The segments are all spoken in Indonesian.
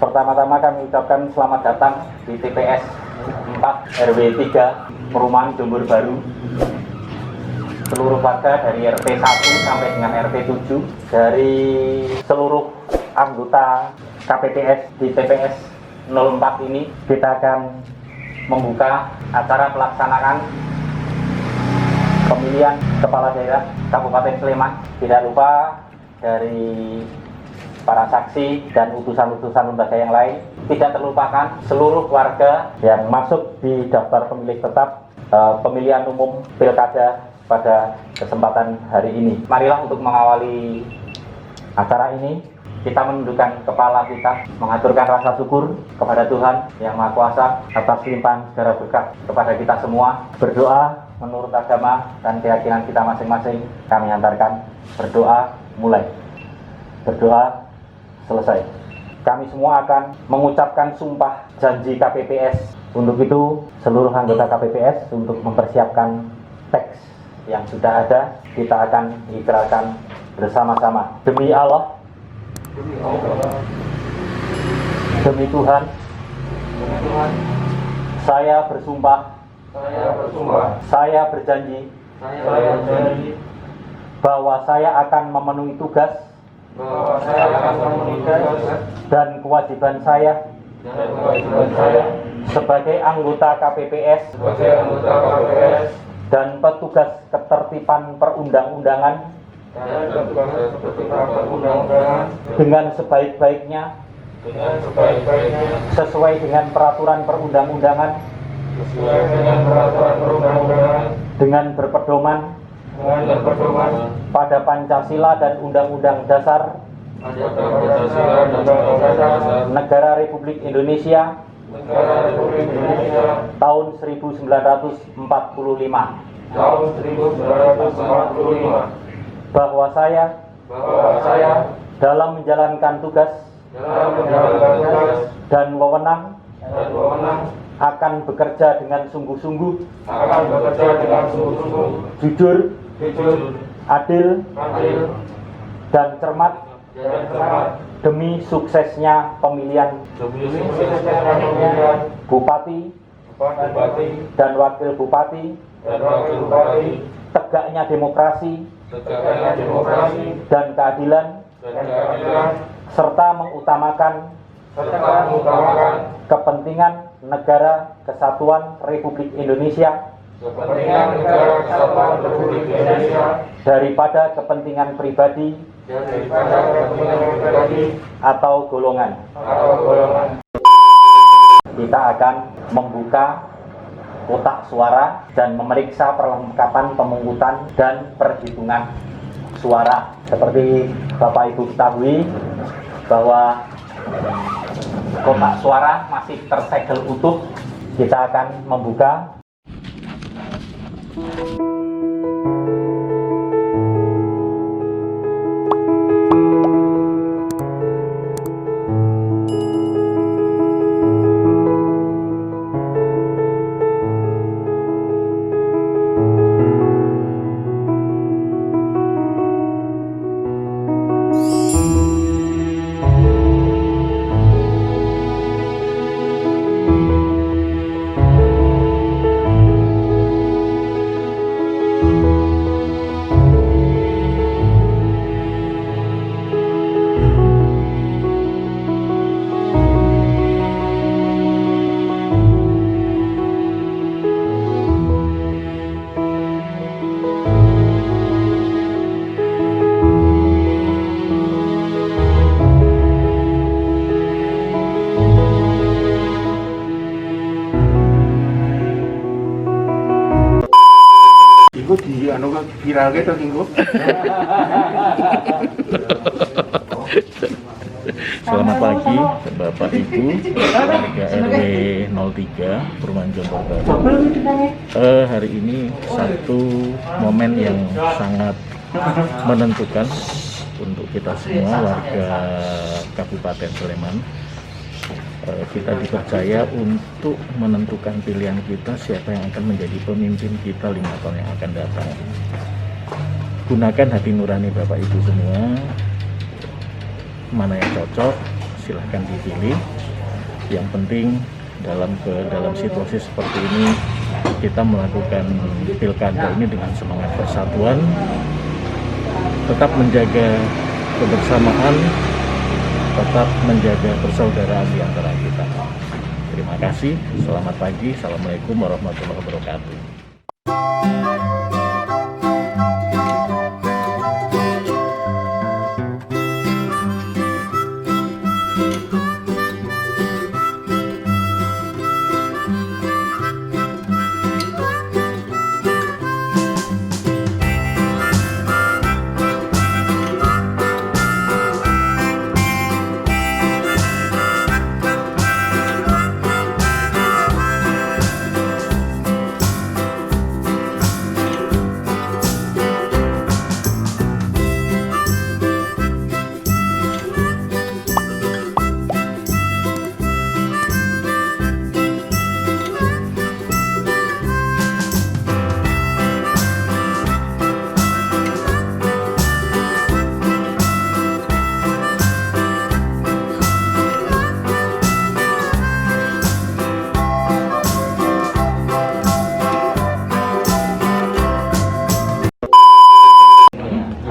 Pertama-tama kami ucapkan selamat datang di TPS 4 RW 3 Perumahan Jombor Baru. Seluruh warga dari RT 1 sampai dengan RT 7 dari seluruh anggota KPPS di TPS 04 ini kita akan membuka acara pelaksanaan pemilihan kepala daerah Kabupaten Sleman. Tidak lupa dari para saksi dan utusan-utusan lembaga yang lain, tidak terlupakan seluruh warga yang masuk di daftar pemilih tetap pemilihan umum pilkada pada kesempatan hari ini. Marilah untuk mengawali acara ini, kita menundukkan kepala kita, mengaturkan rasa syukur kepada Tuhan Yang Maha Kuasa atas limpahan segala berkat kepada kita semua. Berdoa menurut agama dan keyakinan kita masing-masing. Kami antarkan berdoa mulai. Berdoa selesai. Kami semua akan mengucapkan sumpah janji KPPS. Untuk itu, seluruh anggota KPPS untuk mempersiapkan teks yang sudah ada, kita akan ikrarkan bersama-sama. Demi Allah, demi Tuhan, saya bersumpah, saya berjanji bahwa saya akan memenuhi tugas dan kewajiban saya sebagai anggota KPPS dan petugas ketertiban perundang-undangan dengan sebaik-baiknya sesuai dengan peraturan perundang-undangan dengan berpedoman pada Pancasila dan Undang-Undang Dasar Negara Republik Indonesia tahun 1945. Bahwa saya dalam menjalankan tugas dan wewenang akan bekerja dengan sungguh-sungguh, jujur, adil, dan cermat demi suksesnya pemilihan bupati dan wakil bupati, tegaknya demokrasi dan keadilan, serta mengutamakan kepentingan negara kesatuan Republik Indonesia daripada kepentingan pribadi atau golongan. Kita akan membuka kotak suara dan memeriksa perlengkapan pemungutan dan perhitungan suara. Seperti Bapak Ibu ketahui bahwa kotak suara masih tersegel utuh. Kita akan membuka. Viral gitu minggu. Selamat pagi Bapak Ibu warga RW 03 Perumahan Jombor Baru. Hari ini satu momen yang sangat menentukan untuk kita semua warga Kabupaten Sleman. Kita dipercaya untuk menentukan pilihan kita siapa yang akan menjadi pemimpin kita 5 tahun yang akan datang. Gunakan hati nurani Bapak Ibu semua, mana yang cocok silahkan dipilih. Yang penting dalam situasi seperti ini kita melakukan pilkada ini dengan semangat persatuan, tetap menjaga kebersamaan, tetap menjaga persaudaraan di antara kita. Terima kasih, selamat pagi, assalamualaikum warahmatullahi wabarakatuh.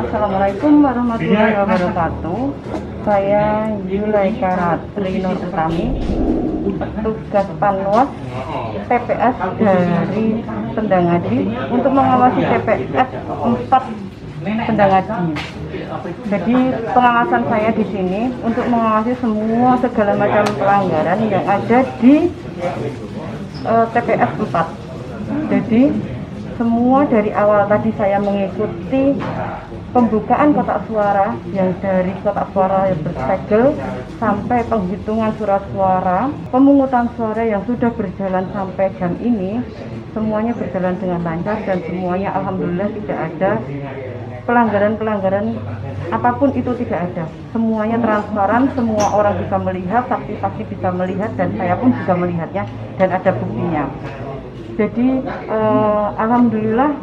Assalamualaikum warahmatullahi wabarakatuh. Saya Yulaika Ratri Nur Utami, tugas Panwas TPS dari Pendangadi untuk mengawasi TPS 4 Pendangadi. Jadi pengawasan saya di sini untuk mengawasi semua segala macam pelanggaran yang ada di TPS 4. Jadi semua dari awal tadi saya mengikuti pembukaan kotak suara, yang dari kotak suara yang bersegel sampai penghitungan surat suara, pemungutan suara yang sudah berjalan sampai jam ini, semuanya berjalan dengan lancar dan semuanya alhamdulillah tidak ada pelanggaran-pelanggaran apapun, itu tidak ada. Semuanya transparan, semua orang bisa melihat, saksi-saksi bisa melihat, dan saya pun juga melihatnya dan ada buktinya. Jadi alhamdulillah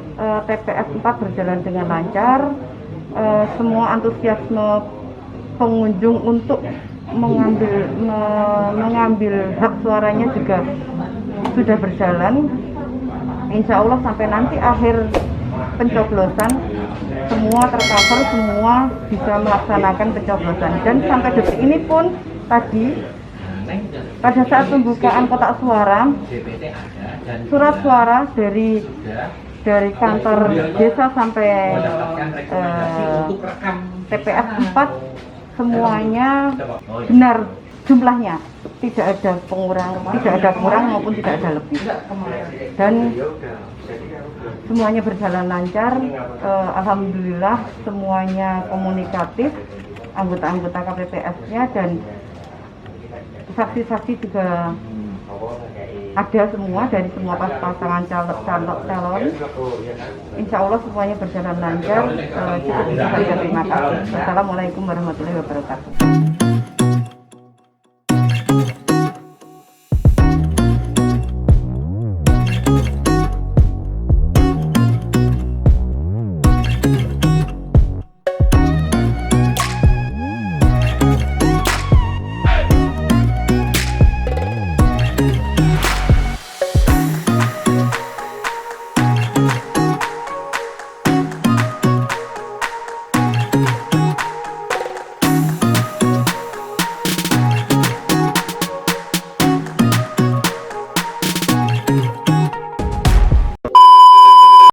TPS 4 berjalan dengan lancar. Semua antusiasme pengunjung untuk mengambil hak suaranya juga sudah berjalan. Insya Allah sampai nanti akhir pencoblosan semua tercover, semua bisa melaksanakan pencoblosan. Dan sampai detik ini pun tadi pada saat pembukaan kotak suara, surat suara dari kantor desa sampai TPS 4 semuanya benar jumlahnya, tidak ada kurang maupun tidak ada lebih, dan semuanya berjalan lancar. Alhamdulillah semuanya komunikatif, anggota-anggota KPPS-nya dan saksi-saksi juga ada semua dari semua pasangan calon. Insya Allah semuanya berjalan lancar. Cukup itu saja, terima kasih. Assalamualaikum warahmatullahi wabarakatuh.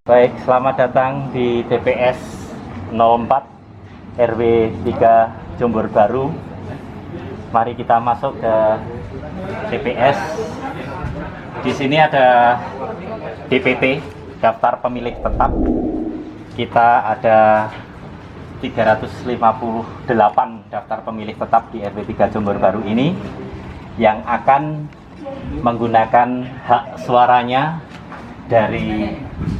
Baik, selamat datang di TPS 04 RW 3 Jombor Baru. Mari kita masuk ke TPS. Di sini ada DPT, daftar pemilih tetap. Kita ada 358 daftar pemilih tetap di RW 3 Jombor Baru ini yang akan menggunakan hak suaranya dari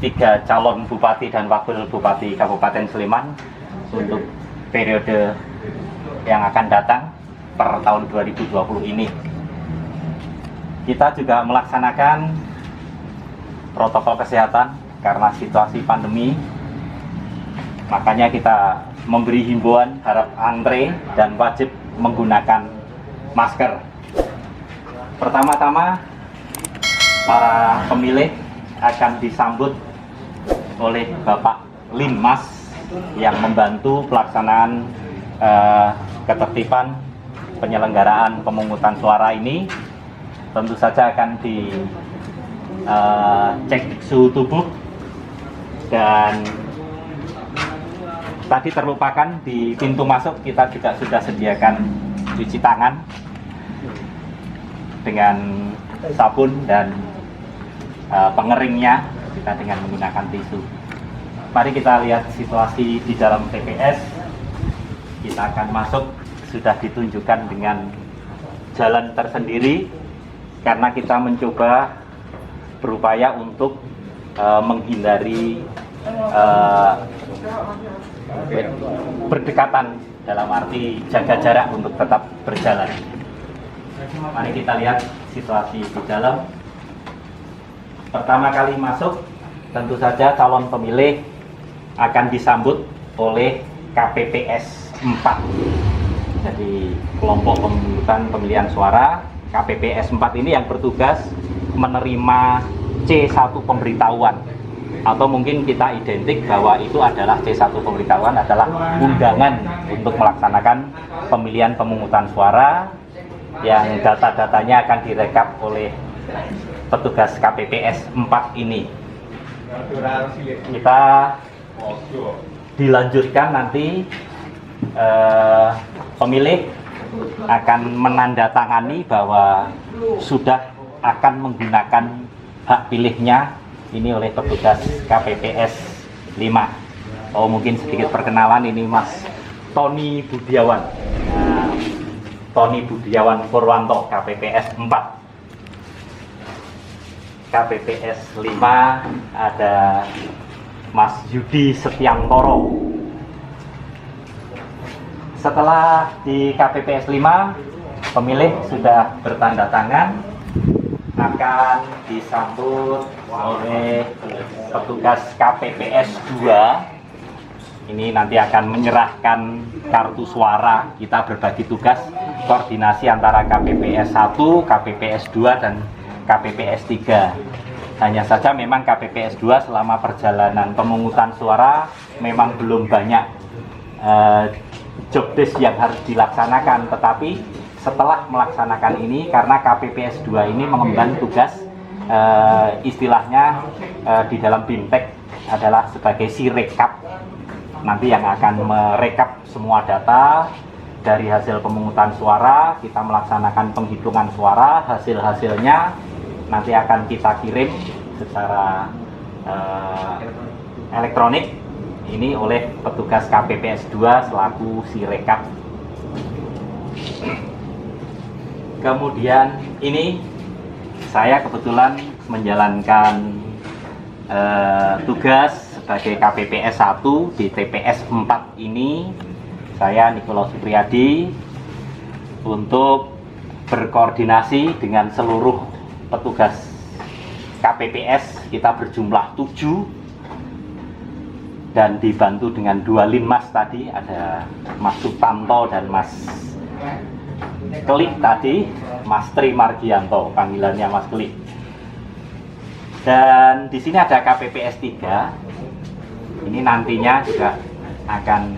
3 calon bupati dan wakil bupati Kabupaten Sleman untuk periode yang akan datang per tahun 2020 ini. Kita juga melaksanakan protokol kesehatan karena situasi pandemi, makanya kita memberi himbauan harap antre dan wajib menggunakan masker. Pertama-tama para pemilih akan disambut oleh Bapak Linmas yang membantu pelaksanaan ketertiban penyelenggaraan pemungutan suara ini. Tentu saja akan dicek suhu tubuh, dan tadi terlupakan di pintu masuk kita juga sudah sediakan cuci tangan dengan sabun dan pengeringnya kita dengan menggunakan tisu. Mari kita lihat situasi di dalam TPS. Kita akan masuk, sudah ditunjukkan dengan jalan tersendiri karena kita mencoba berupaya untuk menghindari berdekatan, dalam arti jaga jarak untuk tetap berjalan. Mari kita lihat situasi di dalam. Pertama kali masuk, tentu saja calon pemilih akan disambut oleh KPPS 4. Jadi kelompok pemungutan pemilihan suara KPPS 4 ini yang bertugas menerima C1 pemberitahuan, atau mungkin kita identik bahwa itu adalah C1 pemberitahuan adalah undangan untuk melaksanakan pemilihan pemungutan suara yang data-datanya akan direkap oleh petugas KPPS 4 ini. Kita dilanjutkan nanti pemilih akan menandatangani bahwa sudah akan menggunakan hak pilihnya ini oleh petugas KPPS 5. Oh, mungkin sedikit perkenalan, ini Mas Tony Budiawan. Tony Budiawan Purwanto, KPPS 4. KPPS 5 ada Mas Yudi Setiantoro. Setelah di KPPS 5, pemilih sudah bertanda tangan, akan disambut oleh petugas KPPS 2. Ini nanti akan menyerahkan kartu suara. Kita berbagi tugas koordinasi antara KPPS 1, KPPS 2, dan KPPS 3. Hanya saja memang KPPS 2 selama perjalanan pemungutan suara memang belum banyak job desk yang harus dilaksanakan, tetapi setelah melaksanakan ini, karena KPPS 2 ini mengemban tugas istilahnya di dalam BIMTEK adalah sebagai sirekap, nanti yang akan merekap semua data dari hasil pemungutan suara. Kita melaksanakan penghitungan suara, hasil-hasilnya nanti akan kita kirim secara elektronik ini oleh petugas KPPS 2 selaku sirekap. Kemudian ini saya kebetulan menjalankan tugas sebagai KPPS 1 di TPS 4 ini. Saya Nikolaus Supriyadi untuk berkoordinasi dengan seluruh petugas KPPS. Kita berjumlah 7 dan dibantu dengan 2 linmas tadi, ada Mas Sutanto dan Mas Klik tadi, Mas Tri Margianto, panggilannya Mas Klik. Dan di sini ada KPPS 3. Ini nantinya juga akan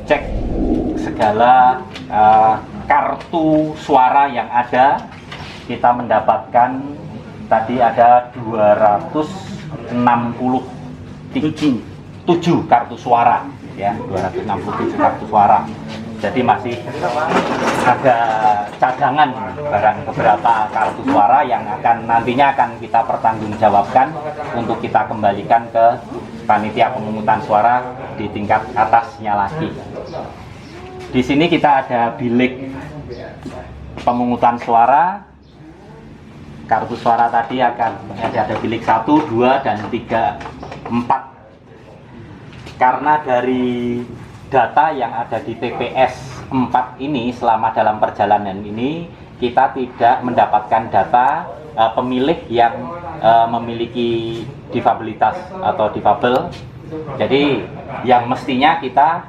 cek segala kartu suara yang ada. Kita mendapatkan tadi ada 267 kartu suara, ya, 267 kartu suara. Jadi masih ada cadangan barang beberapa kartu suara yang nantinya akan kita pertanggungjawabkan untuk kita kembalikan ke panitia pemungutan suara di tingkat atasnya lagi. Di sini kita ada bilik pemungutan suara. Kartu suara tadi akan ada bilik 1, 2, dan 3, 4. Karena dari data yang ada di TPS 4 ini selama dalam perjalanan ini kita tidak mendapatkan data pemilih yang memiliki difabilitas atau difabel. Jadi yang mestinya kita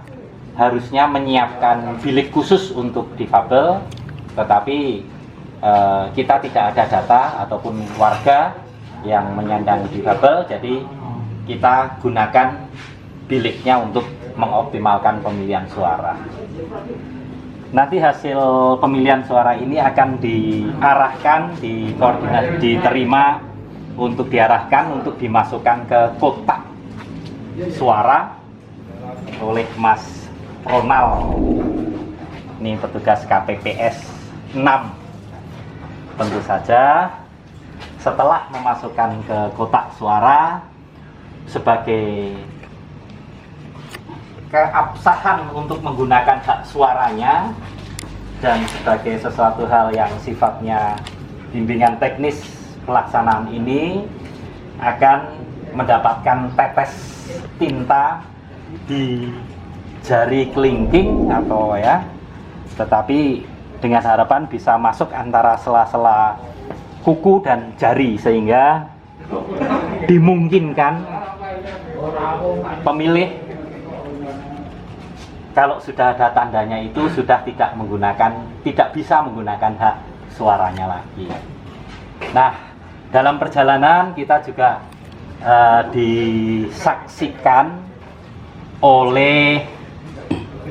harusnya menyiapkan bilik khusus untuk difabel, tetapi kita tidak ada data ataupun warga yang menyandang difabel, jadi kita gunakan biliknya untuk mengoptimalkan pemilihan suara. Nanti hasil pemilihan suara ini akan diarahkan, diterima untuk diarahkan untuk dimasukkan ke kotak suara oleh Mas Ronald. Ini petugas KPPS 6. Tentu saja setelah memasukkan ke kotak suara sebagai keabsahan untuk menggunakan hak suaranya dan sebagai sesuatu hal yang sifatnya bimbingan teknis pelaksanaan ini akan mendapatkan tetes tinta di jari kelingking atau ya, tetapi dengan harapan bisa masuk antara sela-sela kuku dan jari sehingga dimungkinkan pemilih kalau sudah ada tandanya itu sudah tidak bisa menggunakan hak suaranya lagi. Nah, dalam perjalanan kita juga disaksikan oleh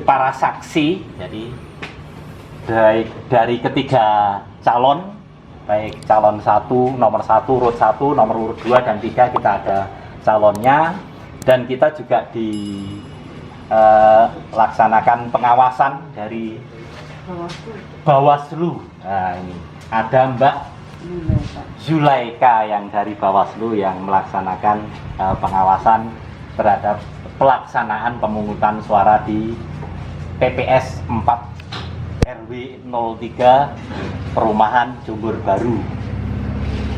para saksi, jadi dari ketiga calon, baik calon nomor 1, urut 1, nomor urut 2 dan 3 kita ada calonnya, dan kita juga laksanakan pengawasan dari Bawaslu. Nah, ini ada Mbak Zulaika yang dari Bawaslu yang melaksanakan pengawasan terhadap pelaksanaan pemungutan suara di TPS 4 RW 03 Perumahan Jombor Baru.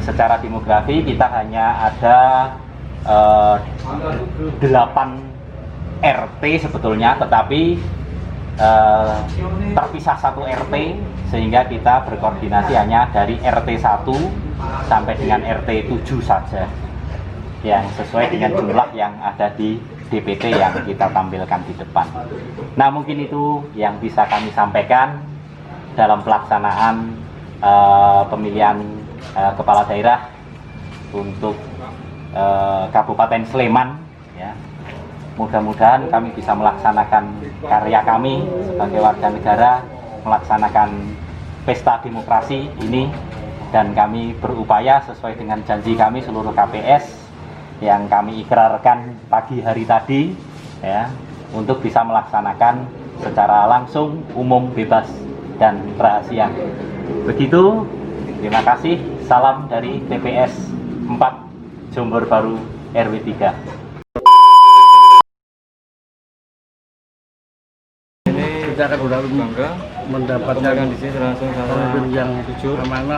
Secara demografi kita hanya ada 8 RT sebetulnya, tetapi terpisah 1 RT sehingga kita berkoordinasi hanya dari RT 1 sampai dengan RT 7 saja yang sesuai dengan jumlah yang ada di DPT yang kita tampilkan di depan. Nah, mungkin itu yang bisa kami sampaikan dalam pelaksanaan pemilihan kepala daerah untuk Kabupaten Sleman ya. Mudah-mudahan kami bisa melaksanakan karya kami sebagai warga negara, melaksanakan pesta demokrasi ini, dan kami berupaya sesuai dengan janji kami seluruh KPS yang kami ikrarkan pagi hari tadi ya, untuk bisa melaksanakan secara langsung, umum, bebas, dan rahasia. Begitu, terima kasih. Salam dari TPS 4 Jombor Baru RW 3. Kita akan bangga mendapatkan pemimpin yang jujur, amanah.